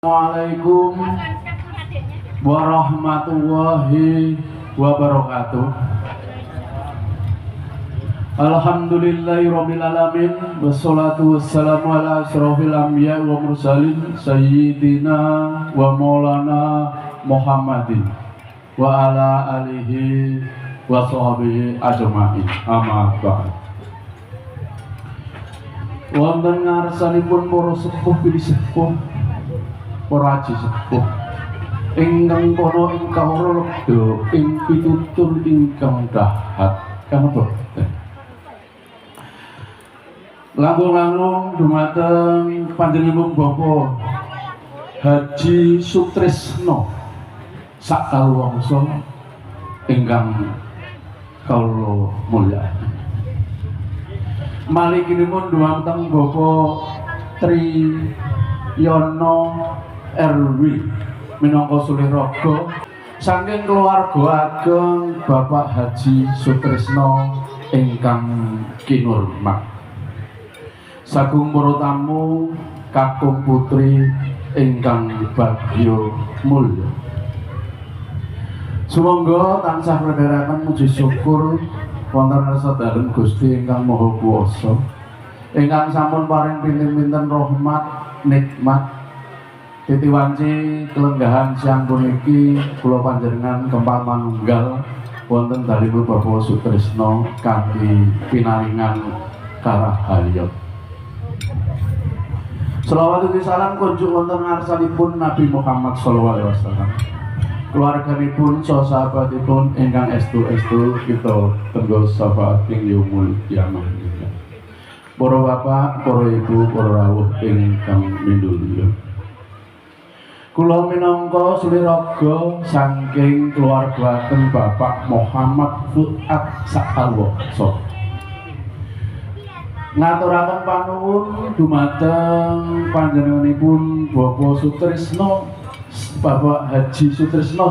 Assalamualaikum warahmatullahi wabarakatuh. Alhamdulillahirabbil alamin wassalatu wassalamu ala asyrofil anbiya wa mursalin sayyidina wa maulana Muhammadin wa ala alihi wa sahbihi ajma'in. Amma ba'd. Wonten ngarsanipun para sepuh pilih sepuh, para aji sepuh ingkang kono ing kawula lekda ing pitutur ingkang dahat kanapa langkung-langkung dumateng panjenenganipun Bapak Haji Sutrisno sakalawangsa ingkang kawula mulyani. Malikinipun dumateng Bapak Triyono RW minangka suliraga saking keluarga ageng Bapak Haji Sutrisno ingkang kinurmat. Sagung para tamu kakung putri ingkang bagya mulya. Sumangga tansah redheraken muji syukur wonten rasa dalem Gusti ingkang Maha Kuwasa ingkang sampun paring pinten-pinten rahmat nikmat titiwanci kelenggahan siang puniki kula panjenengan kempal manunggal wonten dalipun Bapak Sutrisno kanthi pinaringan karahayat. Shalawat ugi salam kunjuk wonten ngarsanipun Nabi Muhammad sallallahu alaihi wasallam. Keluarganipun sahabatipun ingkang estu-estu kita tenggo syafaat ing yaumul kiamah. Para bapak, para ibu, para rawuh ingkang mindulya. Kula minangka suliraga saking keluargaken Bapak Muhammad Fuad sakalawangsa. Ngaturaken panuwun dumateng panjenenganipun Bapak Sutrisno, Bapak Haji Sutrisno